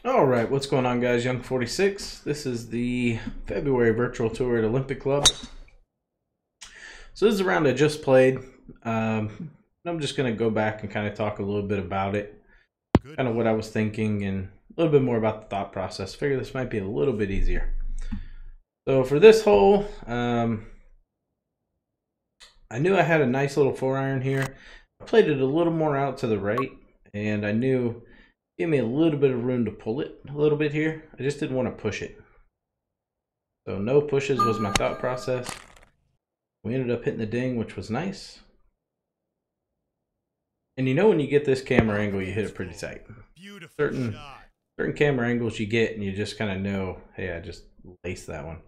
All right, what's going on, guys? Young 46. This is the February virtual tour at Olympic Club. So this is a round I just played. I'm just going to go back and kind of talk a little bit about it, kind of what I was thinking, and a little bit more about the thought process. Figure this might be a little bit easier. So for this hole, I knew I had a nice little 4-iron here. I played it a little more out to the right, and I knew give me a little bit of room to pull it a little bit here. I just didn't want to push it. So no pushes was my thought process. We ended up hitting the ding, which was nice. And you know when you get this camera angle, you hit it pretty tight. Certain camera angles you get, and you just kind of know, hey, I just laced that one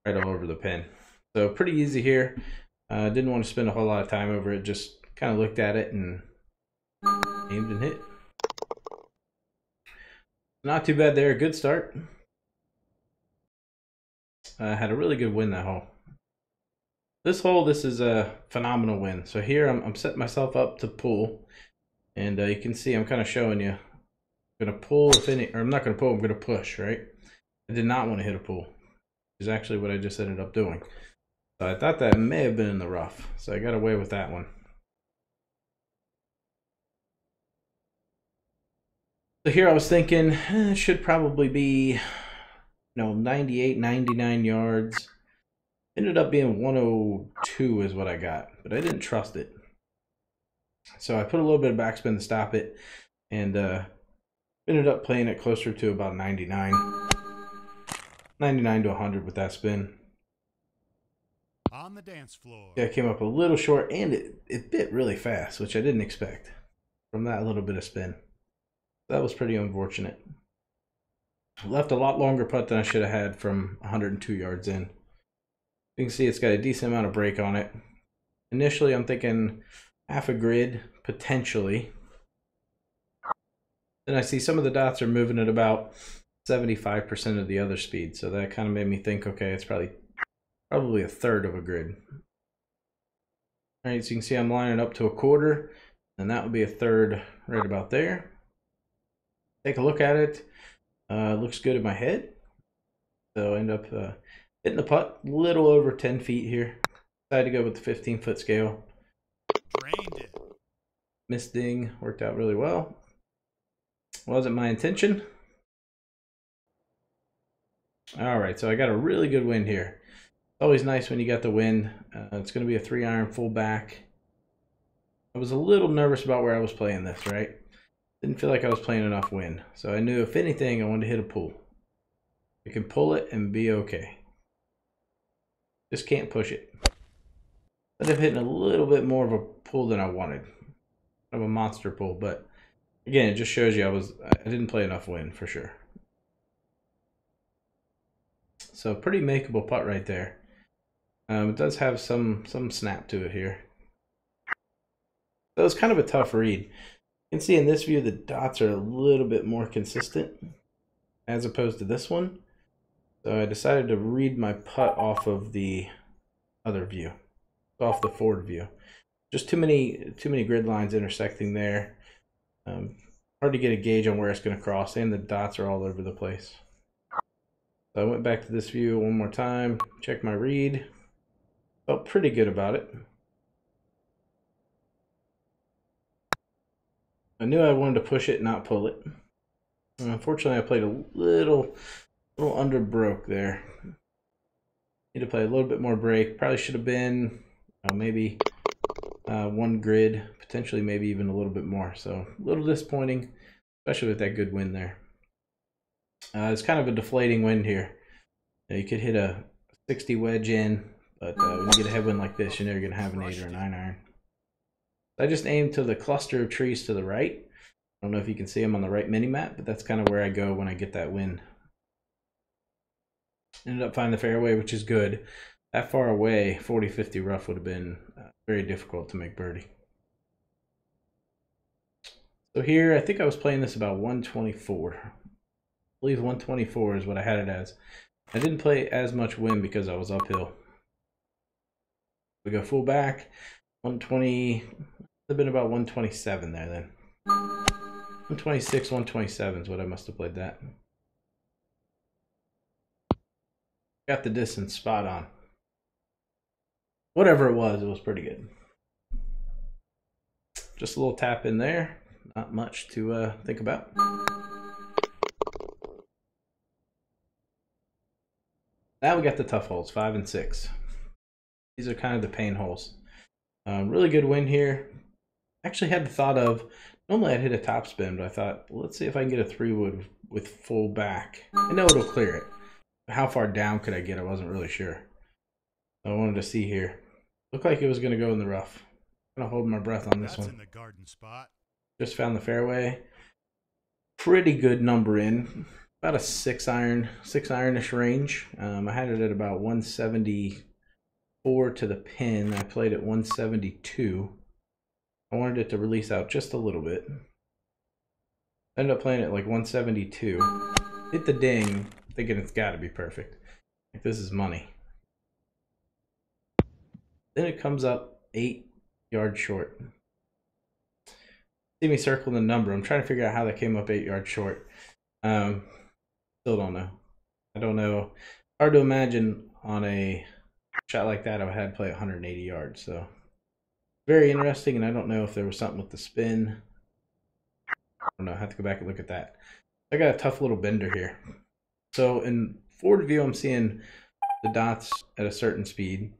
right all over the pin. So pretty easy here. Didn't want to spend a whole lot of time over it. Just kind of looked at it and aimed and hit. Not too bad there. Good start. Had a really good win that hole. This hole, this is a phenomenal win. So here I'm setting myself up to pull, and you can see I'm kind of showing you. I'm gonna pull if any, or I'm not gonna pull. I'm gonna push. Right? I did not want to hit a pull, which is actually what I just ended up doing. So I thought that may have been in the rough, so I got away with that one. So here I was thinking it should probably be, 98, 99 yards. Ended up being 102 is what I got, but I didn't trust it. So I put a little bit of backspin to stop it, and ended up playing it closer to about 99 to 100 with that spin. On the dance floor. Yeah, it came up a little short, and it bit really fast, which I didn't expect from that little bit of spin. That was pretty unfortunate. Left a lot longer putt than I should have had from 102 yards in. You can see it's got a decent amount of break on it. Initially, I'm thinking half a grid, potentially. Then I see some of the dots are moving at about 75% of the other speed. So that kind of made me think, okay, it's probably a third of a grid. All right, so you can see I'm lining up to a quarter, and that would be a third right about there. Take a look at it. Looks good in my head. So I end up hitting the putt a little over 10 feet here. Decided to go with the 15-foot scale. Drained it. Missed ding, worked out really well. Wasn't my intention. All right, so I got a really good wind here. It's always nice when you got the wind. It's going to be a 3-iron full back. I was a little nervous about where I was playing this, right? Didn't feel like I was playing enough wind. So I knew if anything, I wanted to hit a pull. I can pull it and be okay. Just can't push it. Ended up hitting a little bit more of a pull than I wanted. Kind of a monster pull, but again, it just shows you I didn't play enough wind for sure. So pretty makeable putt right there. It does have some snap to it here. So it's kind of a tough read. You can see in this view the dots are a little bit more consistent as opposed to this one. So I decided to read my putt off of the other view, off the forward view. Just too many grid lines intersecting there. Hard to get a gauge on where it's going to cross, and the dots are all over the place. So I went back to this view one more time, checked my read. Felt pretty good about it. I knew I wanted to push it, not pull it. And unfortunately, I played a little under broke there. Need to play a little bit more break. Probably should have been maybe one grid, potentially maybe even a little bit more. So a little disappointing, especially with that good wind there. It's kind of a deflating wind here. You could hit a 60 wedge in, but when you get a headwind like this, you're never going to have an 8 or a 9-iron. I just aimed to the cluster of trees to the right. I don't know if you can see them on the right mini map, but that's kind of where I go when I get that wind. Ended up finding the fairway, which is good. That far away, 40-50 rough would have been very difficult to make birdie. So here, I think I was playing this about 124. I believe 124 is what I had it as. I didn't play as much wind because I was uphill. We go full back, 120, have been about 127 there then. 126, 127 is what I must have played that. Got the distance spot on. Whatever it was pretty good. Just a little tap in there. Not much to think about. Now we got the tough holes, 5 and 6. These are kind of the pain holes. Really good win here. Actually had the thought of, normally I'd hit a top spin, but I thought, well, let's see if I can get a 3-wood with full back. I know it'll clear it. How far down could I get? I wasn't really sure. I wanted to see here. Looked like it was going to go in the rough. I'm going to hold my breath on this one. In the garden spot. Just found the fairway. Pretty good number in. About a 6-iron-ish range. I had it at about 174 to the pin. I played at 172. I wanted it to release out just a little bit. Ended up playing it like 172. Hit the ding, thinking it's got to be perfect. Like this is money. Then it comes up 8 yards short. See me circling the number. I'm trying to figure out how that came up 8 yards short. Still don't know. I don't know. Hard to imagine on a shot like that I would have to play 180 yards. So very interesting, and I don't know if there was something with the spin. I don't know. I have to go back and look at that. I got a tough little bender here. So in forward view, I'm seeing the dots at a certain speed,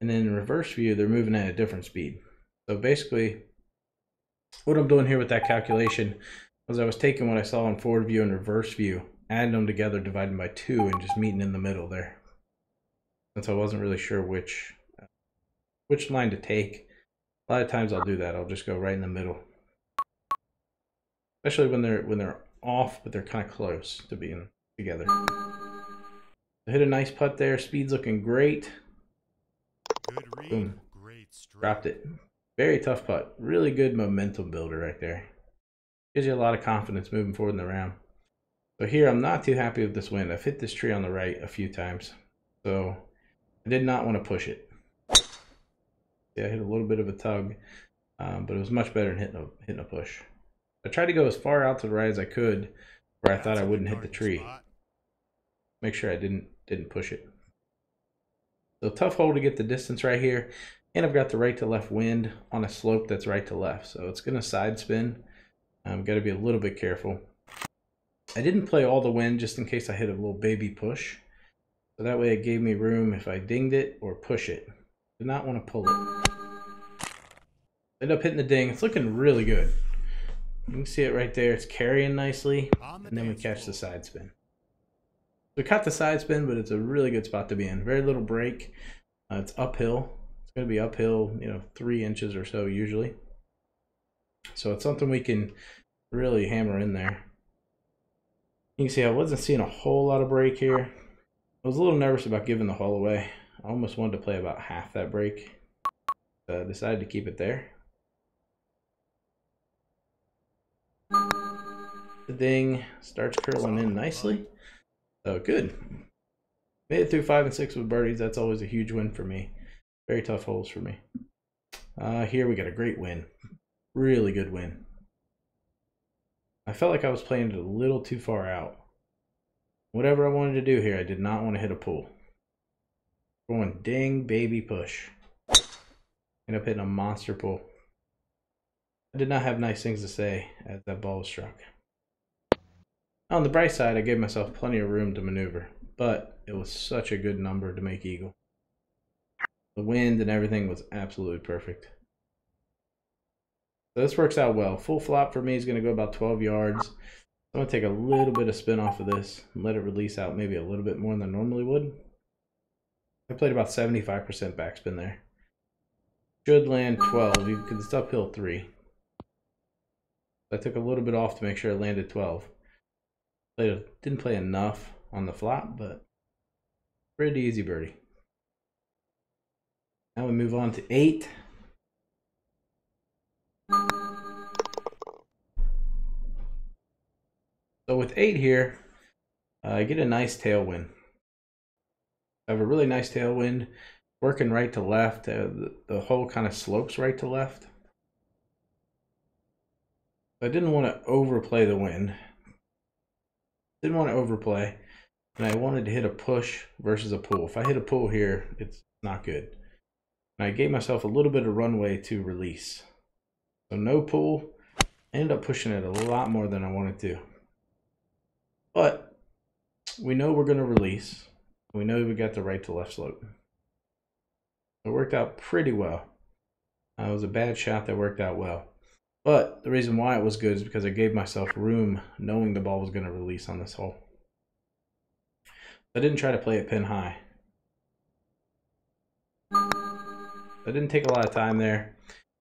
and then in reverse view, they're moving at a different speed. So basically, what I'm doing here with that calculation was I was taking what I saw in forward view and reverse view, adding them together, dividing by 2, and just meeting in the middle there. Since I wasn't really sure which line to take, a lot of times I'll do that. I'll just go right in the middle, especially when they're off, but they're kind of close to being together. I hit a nice putt there. Speed's looking great. Good read. Boom. Great stroke. Dropped it. Very tough putt. Really good momentum builder right there. Gives you a lot of confidence moving forward in the round. So here, I'm not too happy with this wind. I've hit this tree on the right a few times. So I did not want to push it. Yeah, I hit a little bit of a tug, but it was much better than hitting a push. I tried to go as far out to the right as I could, where I thought I wouldn't hit the tree. Make sure I didn't push it. So tough hole to get the distance right here, and I've got the right to left wind on a slope that's right to left, so it's going to side spin. I've got to be a little bit careful. I didn't play all the wind just in case I hit a little baby push, so that way it gave me room if I dinged it or push it. Did not want to pull it. End up hitting the ding. It's looking really good. You can see it right there. It's carrying nicely, and then we catch the side spin. We caught the side spin, but it's a really good spot to be in. Very little break. It's uphill. It's going to be uphill, 3 inches or so usually. So it's something we can really hammer in there. You can see I wasn't seeing a whole lot of break here. I was a little nervous about giving the hole away. I almost wanted to play about half that break. Decided to keep it there. The ding starts curling in nicely. So good. Made it through 5 and 6 with birdies. That's always a huge win for me. Very tough holes for me. Here we got a great win. Really good win. I felt like I was playing it a little too far out. Whatever I wanted to do here, I did not want to hit a pull. Going ding, baby, push. End up hitting a monster pull. I did not have nice things to say as that ball was struck. On the bright side, I gave myself plenty of room to maneuver, but it was such a good number to make eagle. The wind and everything was absolutely perfect. So this works out well. Full flop for me is going to go about 12 yards. I'm going to take a little bit of spin off of this and let it release out maybe a little bit more than I normally would. I played about 75% backspin there. Should land 12 because it's uphill 3. I took a little bit off to make sure it landed 12. Didn't play enough on the flop, but pretty easy birdie. Now we move on to 8. So with 8 here, I get a nice tailwind. I have a really nice tailwind, working right to left. The hole kind of slopes right to left. I didn't want to overplay the wind. Didn't want to overplay. And I wanted to hit a push versus a pull. If I hit a pull here, it's not good. And I gave myself a little bit of runway to release. So no pull. I ended up pushing it a lot more than I wanted to. But we know we're going to release. We know we got the right to left slope. It worked out pretty well. It was a bad shot that worked out well. But the reason why it was good is because I gave myself room knowing the ball was going to release on this hole. I didn't try to play it pin high. I didn't take a lot of time there.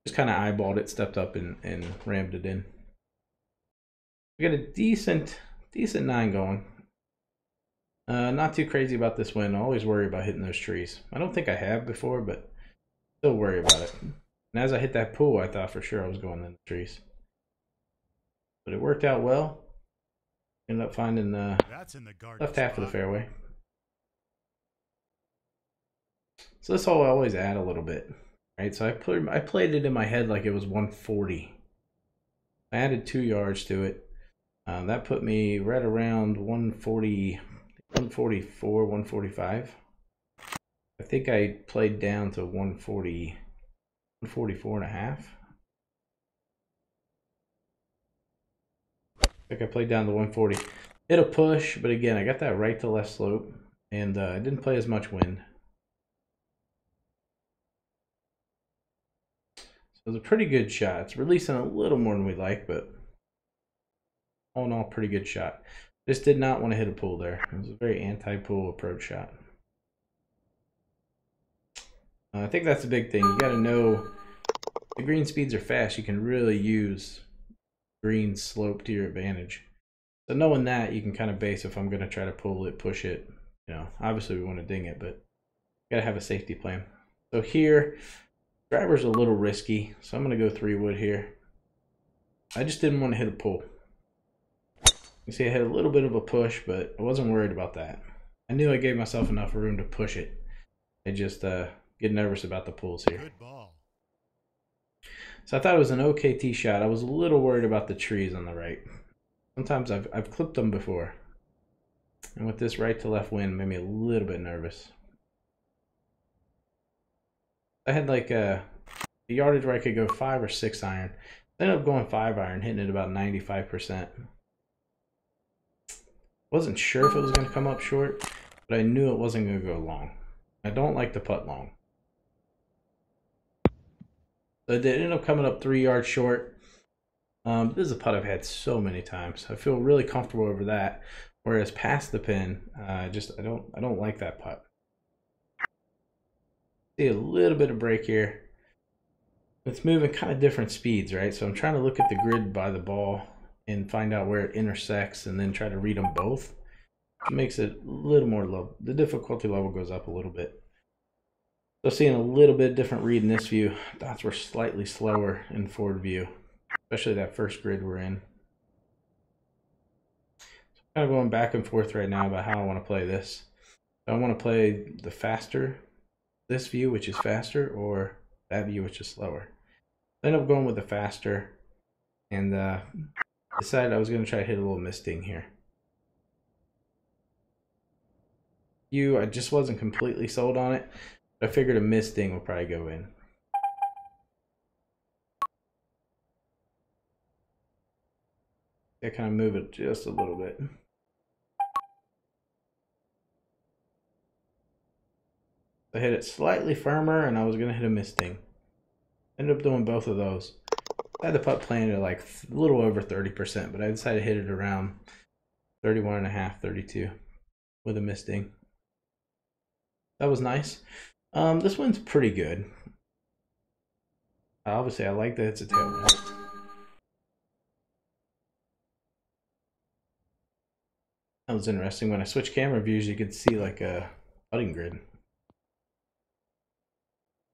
Just kind of eyeballed it, stepped up, and rammed it in. We got a decent 9 going. Not too crazy about this wind. I always worry about hitting those trees. I don't think I have before, but still worry about it. And as I hit that pool, I thought for sure I was going in the trees. But it worked out well. Ended up finding the left half of the fairway. So this hole I always add a little bit, right? So I played it in my head like it was 140. I added 2 yards to it. That put me right around 140, 144, 145. I think I played down to 140, 144 and a half. I think I played down to 140. Hit a push, but again, I got that right to left slope, and I didn't play as much wind. So it was a pretty good shot. It's releasing a little more than we like, but all in all, pretty good shot. Just did not want to hit a pull there. It was a very anti-pull approach shot. I think that's a big thing. You got to know the green speeds are fast. You can really use green slope to your advantage. So knowing that, you can kind of base if I'm going to try to pull it, push it. You know, obviously we want to ding it, but got to have a safety plan. So here, driver's a little risky, so I'm going to go 3 wood here. I just didn't want to hit a pull. You see I had a little bit of a push, but I wasn't worried about that. I knew I gave myself enough room to push it. I just get nervous about the pulls here. Good ball. So I thought it was an okay tee shot. I was a little worried about the trees on the right. Sometimes I've clipped them before. And with this right to left wind, made me a little bit nervous. I had like a yardage where I could go 5 or 6 iron. I ended up going 5 iron, hitting it about 95%. Wasn't sure if it was going to come up short, but I knew it wasn't going to go long. I don't like to putt long. So it ended up coming up 3 yards short. This is a putt I've had so many times. I feel really comfortable over that. Whereas past the pin, I don't like that putt. See a little bit of break here. It's moving kind of different speeds, right? So I'm trying to look at the grid by the ball and find out where it intersects and then try to read them both. It makes it a little more low. The difficulty level goes up a little bit. So seeing a little bit different read in this view. Dots were slightly slower in forward view, especially that first grid we're in. So I'm kind of going back and forth right now about how I want to play this. So I want to play the faster, this view, which is faster, or that view, which is slower. I ended up going with the faster, and decided I was going to try to hit a little misting here. I just wasn't completely sold on it. I figured a misting will probably go in. I kind of move it just a little bit. I hit it slightly firmer, and I was going to hit a misting. Ended up doing both of those. I had the putt planted at like a little over 30%, but I decided to hit it around 31.5, 32 with a misting. That was nice. This one's pretty good. Obviously, I like that it's a tailwind. That was interesting. When I switch camera views, you could see like a putting grid.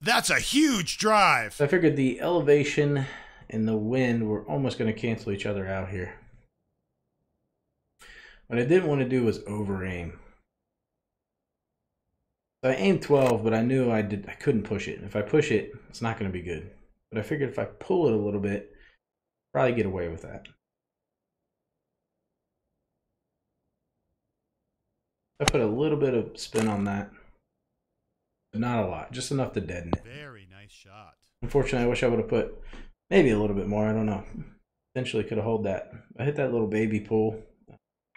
That's a huge drive. So I figured the elevation and the wind were almost going to cancel each other out here. What I didn't want to do was over aim. So I aimed 12, but I knew I couldn't push it. If I push it, it's not going to be good. But I figured if I pull it a little bit, Probably get away with that. I put a little bit of spin on that, but not a lot, just enough to deaden it. Very nice shot. Unfortunately, I wish I would have put maybe a little bit more. I don't know. Potentially could have held that. I hit that little baby pool.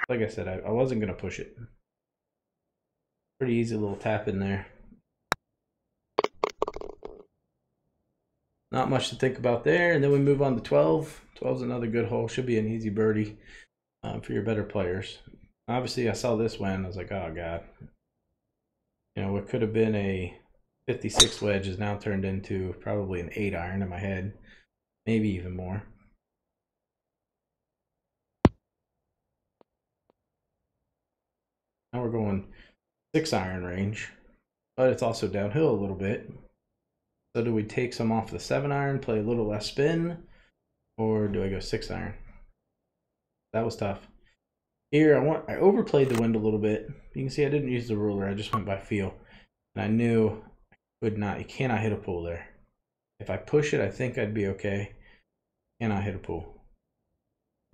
Like I said, I wasn't going to push it. Pretty easy little tap in there. Not much to think about there. And then we move on to 12. 12 is another good hole. Should be an easy birdie for your better players. Obviously, I saw this win. I was like, oh, God. You know, what could have been a 56 wedge is now turned into probably an 8 iron in my head. Maybe even more. Now we're going 6 iron range. But it's also downhill a little bit. So do we take some off the 7 iron, play a little less spin? Or do I go 6 iron? That was tough. Here, I overplayed the wind a little bit. You can see I didn't use the ruler. I just went by feel. And I knew you cannot hit a pool there. If I push it, I think I'd be okay. Cannot hit a pool.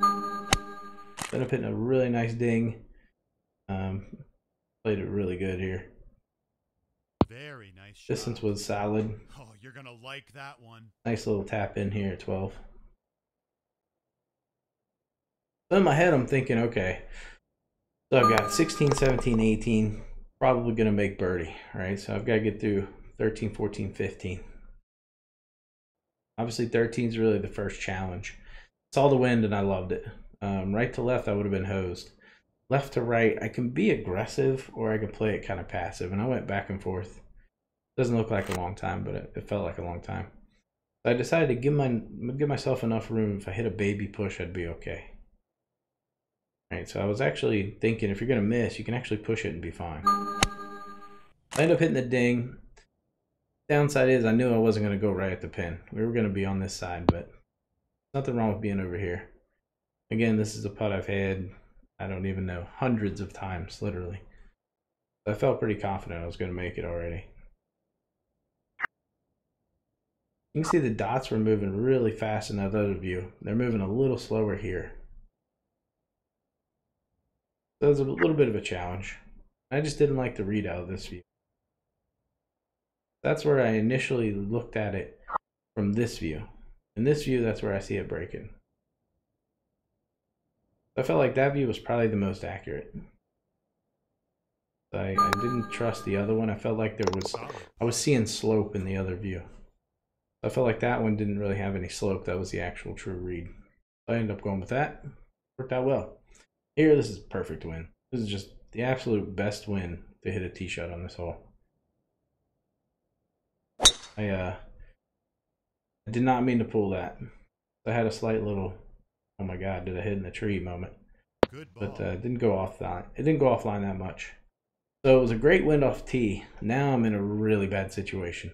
Ended up hitting a really nice ding. Played it really good here. Very nice shot. Distance was solid. Oh, you're going to like that one. Nice little tap in here at 12. So in my head, I'm thinking, okay, so I've got 16, 17, 18, probably going to make birdie, right? So I've got to get through 13, 14, 15. Obviously, 13 is really the first challenge. Saw the wind, and I loved it. Right to left, I would have been hosed. Left to right, I can be aggressive, or I can play it kind of passive, and I went back and forth. Doesn't look like a long time, but it felt like a long time. So I decided to give myself enough room. If I hit a baby push, I'd be okay. Right, so I was actually thinking if you're going to miss, you can actually push it and be fine. I ended up hitting the ding. Downside is I knew I wasn't going to go right at the pin. We were going to be on this side, but nothing wrong with being over here. Again, this is a putt I've had, I don't even know, hundreds of times, literally. I felt pretty confident I was going to make it already. You can see the dots were moving really fast in that other view. They're moving a little slower here. So it was a little bit of a challenge. I just didn't like the readout of this view. That's where I initially looked at it from this view. In this view, that's where I see it breaking. I felt like that view was probably the most accurate. I didn't trust the other one. I felt like I was seeing slope in the other view. I felt like that one didn't really have any slope. That was the actual true read. I ended up going with that. Worked out well. Here, this is a perfect win. This is just the absolute best win to hit a tee shot on this hole. I did not mean to pull that. I had a slight little, oh my God, did I hit in the tree moment. Good ball. But it didn't go offline. It didn't go offline that much. So it was a great wind off tee. Now I'm in a really bad situation.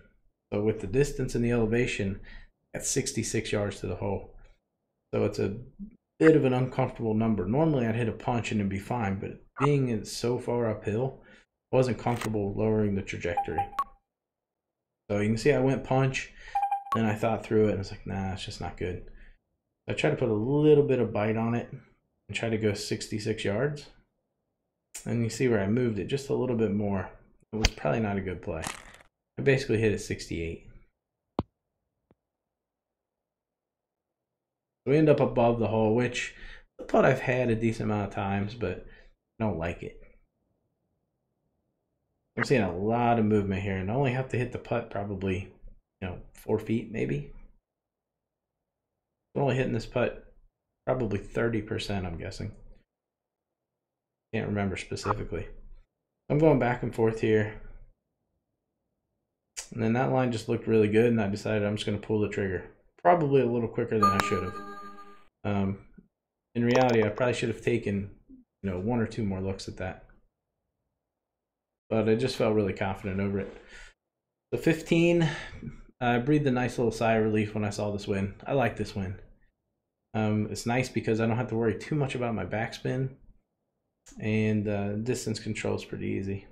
So with the distance and the elevation, at 66 yards to the hole. So it's a bit of an uncomfortable number. Normally I'd hit a punch and it'd be fine, but being so far uphill, I wasn't comfortable lowering the trajectory. So you can see I went punch, and I thought through it, and I was like, nah, it's just not good. I tried to put a little bit of bite on it and try to go 66 yards. And you see where I moved it just a little bit more. It was probably not a good play. I basically hit it 68. So we end up above the hole, which I thought I've had a decent amount of times, but I don't like it. I'm seeing a lot of movement here, and I only have to hit the putt probably, 4 feet maybe. I'm only hitting this putt probably 30%, I'm guessing. Can't remember specifically. I'm going back and forth here. And then that line just looked really good, and I decided I'm just going to pull the trigger. Probably a little quicker than I should have. In reality, I probably should have taken, 1 or 2 more looks at that. But I just felt really confident over it. So 15, I breathed a nice little sigh of relief when I saw this win. I like this win. It's nice because I don't have to worry too much about my backspin. And distance control is pretty easy.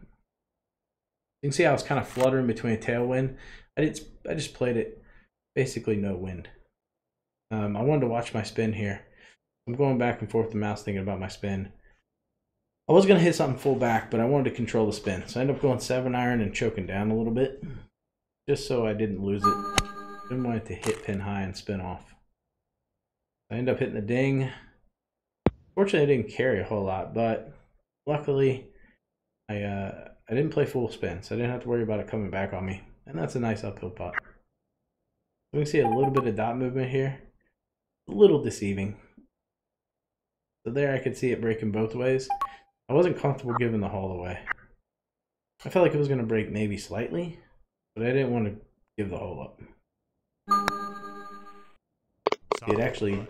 You can see I was kind of fluttering between a tailwind. I just played it basically no wind. I wanted to watch my spin here. I'm going back and forth with the mouse thinking about my spin. I was going to hit something full back, but I wanted to control the spin. So I ended up going 7-iron and choking down a little bit, just so I didn't lose it. Didn't want it to hit pin high and spin off. I ended up hitting the ding. Fortunately, I didn't carry a whole lot, but luckily, I didn't play full spin, so I didn't have to worry about it coming back on me. And that's a nice uphill putt. We can see a little bit of dot movement here. A little deceiving. So there I could see it breaking both ways. I wasn't comfortable giving the hole away. I felt like it was going to break maybe slightly, but I didn't want to give the hole up. It actually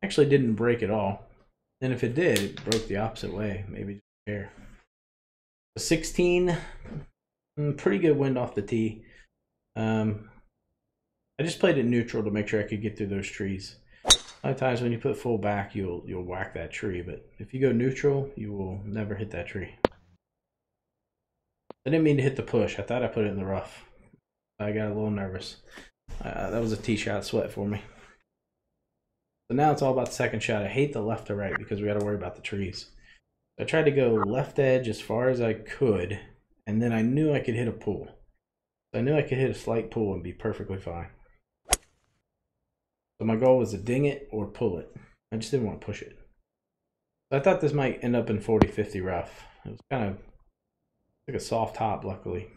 didn't break at all. And if it did, it broke the opposite way. Maybe just here. 16, pretty good wind off the tee. I just played it neutral to make sure I could get through those trees. A lot of times when you put full back, you'll whack that tree, but if you go neutral, you will never hit that tree. I didn't mean to hit the push. I thought I put it in the rough. I got a little nervous. That was a tee shot sweat for me. So now it's all about the second shot. I hate the left to right because we got to worry about the trees. I tried to go left edge as far as I could, and then I knew I could hit a pool. So I knew I could hit a slight pool and be perfectly fine. So my goal was to ding it or pull it. I just didn't want to push it. So I thought this might end up in 40-50 rough. It was kind of like a soft top, luckily.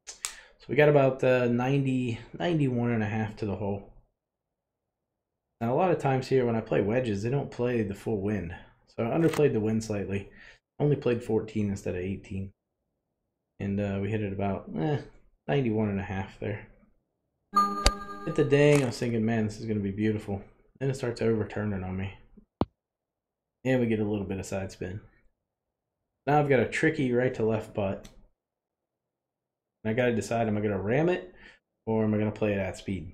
So we got about 91 and a half to the hole. Now a lot of times here when I play wedges, they don't play the full wind. So I underplayed the wind slightly. Only played 14 instead of 18. And we hit it about 91 and a half there. Hit the ding. I was thinking, man, this is going to be beautiful. Then it starts overturning on me. And we get a little bit of side spin. Now I've got a tricky right to left putt. And I got to decide, am I going to ram it or am I going to play it at speed?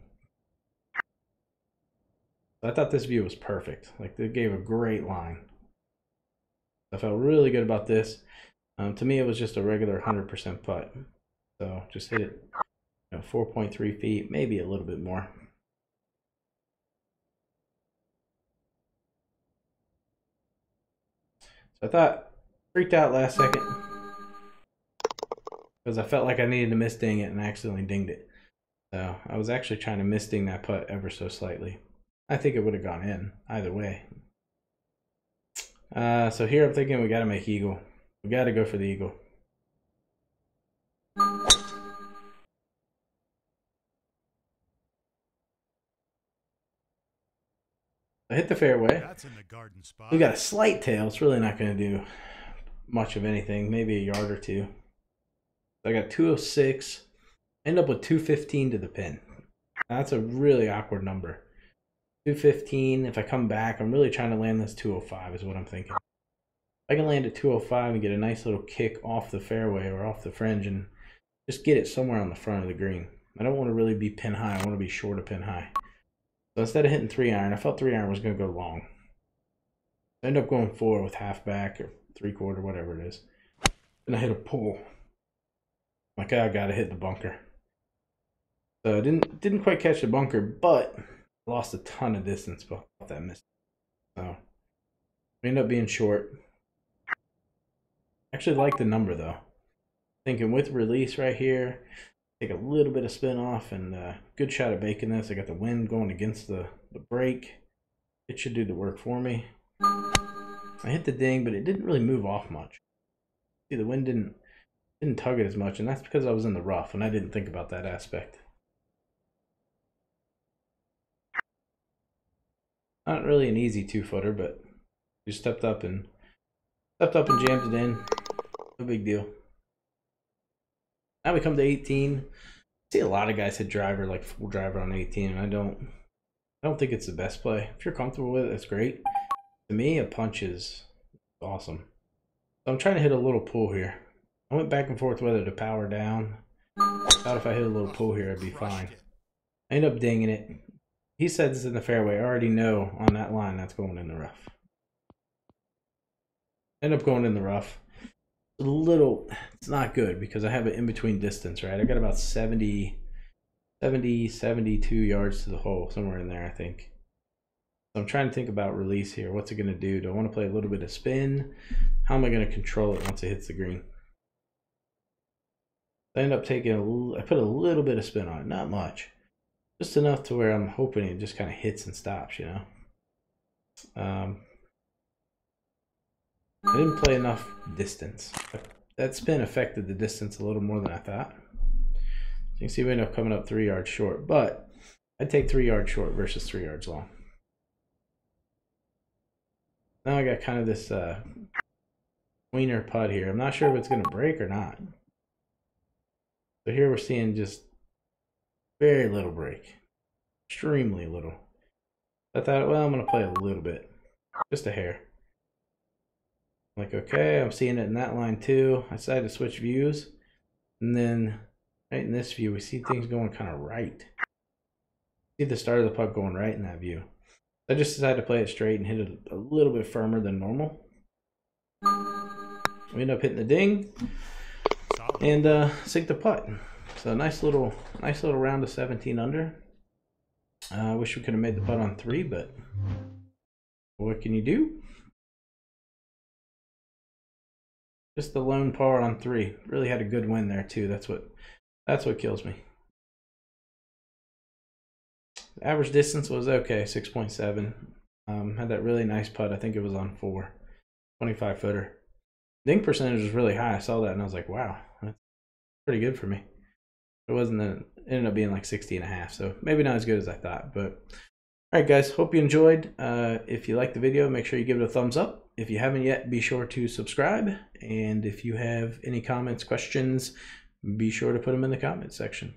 So I thought this view was perfect. Like, it gave a great line. I felt really good about this. To me, it was just a regular 100% putt. So just hit it 4.3 feet, maybe a little bit more. So I thought, freaked out last second because I felt like I needed to miss ding it and I accidentally dinged it. So I was actually trying to miss ding that putt ever so slightly. I think it would have gone in either way. So here I'm thinking we got to make eagle. We got to go for the eagle. I hit the fairway. That's in the garden spot. We got a slight tail. It's really not going to do much of anything. Maybe a yard or two. So I got 206. End up with 215 to the pin. Now, that's a really awkward number. 215. If I come back, I'm really trying to land this 205 is what I'm thinking. If I can land at 205 and get a nice little kick off the fairway or off the fringe and just get it somewhere on the front of the green. I don't want to really be pin high. I want to be short of pin high. So instead of hitting 3-iron, I felt 3-iron was going to go long. I ended up going 4 with half back or 3/4, whatever it is. And I hit a pull. Like, I got to hit the bunker. So I didn't quite catch the bunker, but I lost a ton of distance off that miss. So we ended up being short. Actually like the number though. Thinking with release right here, take a little bit of spin off and good shot at baking this. I got the wind going against the brake. It should do the work for me. I hit the ding, but it didn't really move off much. See, the wind didn't tug it as much, and that's because I was in the rough and I didn't think about that aspect. Not really an easy 2-footer, but we stepped up and jammed it in. No big deal. Now we come to 18. I see a lot of guys hit driver, like full driver on 18, and I don't think it's the best play. If you're comfortable with it, that's great. To me, a punch is awesome. So I'm trying to hit a little pull here. I went back and forth whether to power down. I thought if I hit a little pull here, I'd be fine. I end up dinging it. He said this in the fairway. I already know on that line that's going in the rough. End up going in the rough. It's not good because I have an in-between distance, right? I got about 70 70, 72 yards to the hole, somewhere in there, I think. So I'm trying to think about release here. What's it going to do? Do I want to play a little bit of spin? How am I going to control it once it hits the green? I end up taking I put a little bit of spin on it, not much. Just enough to where I'm hoping it just kind of hits and stops, you know. I didn't play enough distance. That spin affected the distance a little more than I thought. So you can see we end up coming up 3 yards short, but I'd take 3 yards short versus 3 yards long. Now I got kind of this wiener putt here. I'm not sure if it's going to break or not. So here we're seeing just very little break. Extremely little. I thought, well, I'm going to play a little bit. Just a hair. Like, okay, I'm seeing it in that line too. I decided to switch views. And then right in this view, we see things going kind of right. See the start of the putt going right in that view. I just decided to play it straight and hit it a little bit firmer than normal. We end up hitting the ding and sink the putt. So nice little round of 17 under. I wish we could have made the putt on 3, but what can you do? Just the lone par on 3. Really had a good win there too. That's what kills me. The average distance was okay, 6.7. Had that really nice putt. I think it was on 4, 25 footer. Ding percentage was really high. I saw that and I was like, wow, that's pretty good for me. It ended up being like 60.5, so maybe not as good as I thought. But all right, guys, hope you enjoyed. If you liked the video, make sure you give it a thumbs up. If you haven't yet, be sure to subscribe. And if you have any comments, questions, be sure to put them in the comment section.